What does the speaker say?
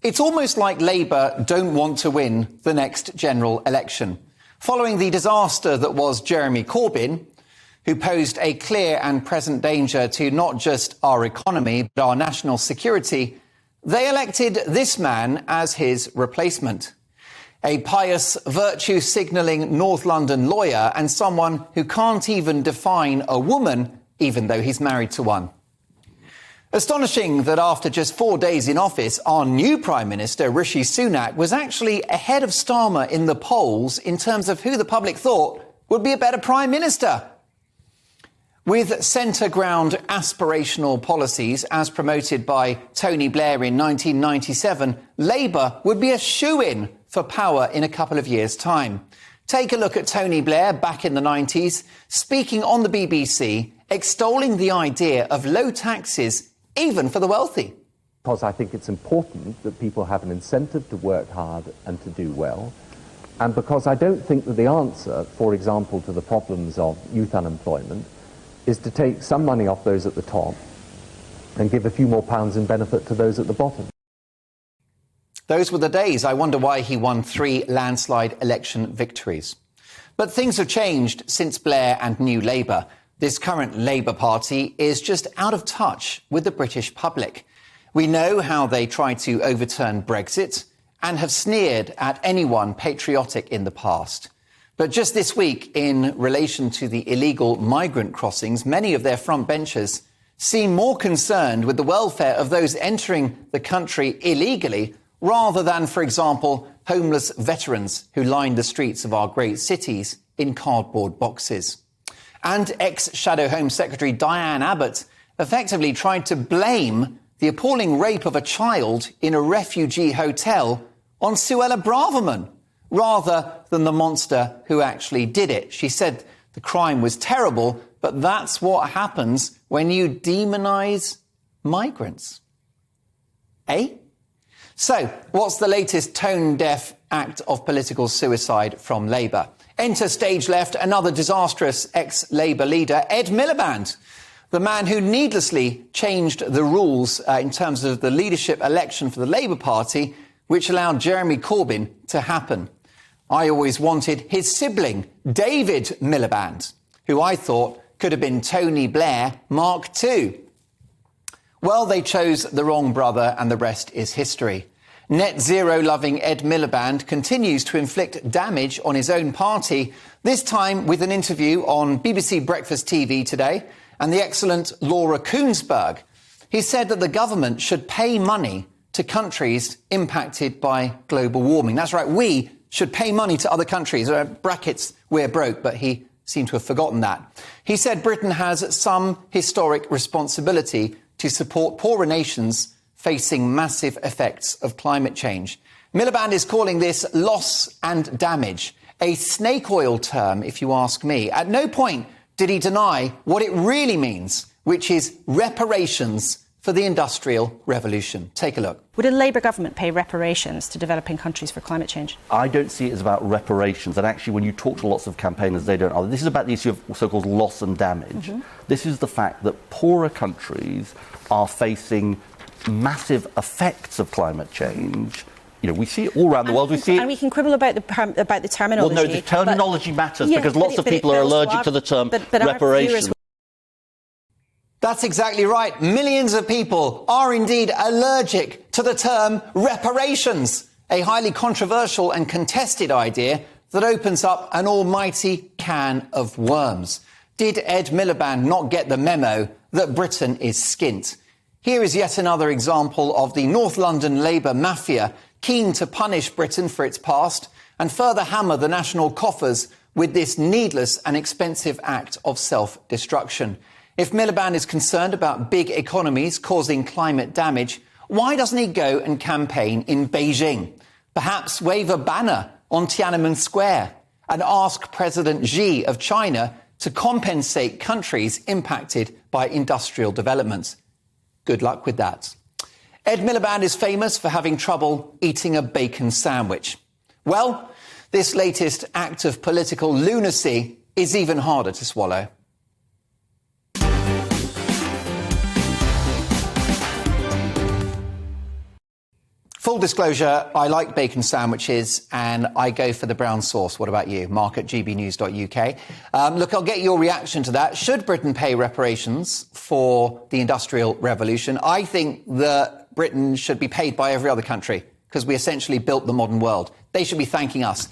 It's almost like Labour don't want to win the next general election. Following the disaster that was Jeremy Corbyn, who posed a clear and present danger to not just our economy, but our national security, they elected this man as his replacement. A pious, virtue-signalling North London lawyer and someone who can't even define a woman, even though he's married to one. Astonishing that after just 4 days in office, our new Prime Minister, Rishi Sunak, was actually ahead of Starmer in the polls in terms of who the public thought would be a better Prime Minister. With centre-ground aspirational policies as promoted by Tony Blair in 1997, Labour would be a shoo-in for power in a couple of years' time. Take a look at Tony Blair back in the 90s, speaking on the BBC, extolling the idea of low taxes even for the wealthy. Because I think it's important that people have an incentive to work hard and to do well, and because I don't think that the answer, for example, to the problems of youth unemployment is to take some money off those at the top and give a few more pounds in benefit to those at the bottom. Those were the days. I wonder why he won 3 landslide election victories. But things have changed since Blair and New Labour. This current Labour Party is just out of touch with the British public. We know how they tried to overturn Brexit and have sneered at anyone patriotic in the past. But just this week, in relation to the illegal migrant crossings, many of their front benchers seem more concerned with the welfare of those entering the country illegally rather than, for example, homeless veterans who line the streets of our great cities in cardboard boxes. And ex-Shadow Home Secretary Diane Abbott effectively tried to blame the appalling rape of a child in a refugee hotel on Suella Braverman, rather than the monster who actually did it. She said the crime was terrible, but that's what happens when you demonise migrants. Eh? So, what's the latest tone-deaf act of political suicide from Labour? Enter stage left another disastrous ex-Labour leader, Ed Miliband, the man who needlessly changed the rules in terms of the leadership election for the Labour Party, which allowed Jeremy Corbyn to happen. I always wanted his sibling, David Miliband, who I thought could have been Tony Blair Mark II. Well, they chose the wrong brother, and the rest is history. Net zero-loving Ed Miliband continues to inflict damage on his own party, this time with an interview on BBC Breakfast TV today, and the excellent Laura Kuenssberg. He said that the government should pay money to countries impacted by global warming. That's right, we should pay money to other countries. Brackets, we're broke, but he seemed to have forgotten that. He said Britain has some historic responsibility to support poorer nations facing massive effects of climate change. Miliband is calling this loss and damage, a snake oil term, if you ask me. At no point did he deny what it really means, which is reparations for the Industrial Revolution. Take a look. Would a Labour government pay reparations to developing countries for climate change? I don't see it as about reparations. And actually, when you talk to lots of campaigners, they don't either. This is about the issue of so-called loss and damage. This is the fact that poorer countries are facing massive effects of climate change. You know, we see it all around the world. We see it. And we can quibble about the terminology. Well, no, the terminology matters because lots of people are allergic to the term reparations. That's exactly right. Millions of people are indeed allergic to the term reparations, a highly controversial and contested idea that opens up an almighty can of worms. Did Ed Miliband not get the memo that Britain is skint? Here is yet another example of the North London Labour mafia keen to punish Britain for its past and further hammer the national coffers with this needless and expensive act of self-destruction. If Miliband is concerned about big economies causing climate damage, why doesn't he go and campaign in Beijing? Perhaps wave a banner on Tiananmen Square and ask President Xi of China to compensate countries impacted by industrial developments. Good luck with that. Ed Miliband is famous for having trouble eating a bacon sandwich. Well, this latest act of political lunacy is even harder to swallow. Full disclosure, I like bacon sandwiches and I go for the brown sauce. What about you? Mark at gbnews.uk. Look, I'll get your reaction to that. Should Britain pay reparations for the Industrial Revolution? I think that Britain should be paid by every other country because we essentially built the modern world. They should be thanking us.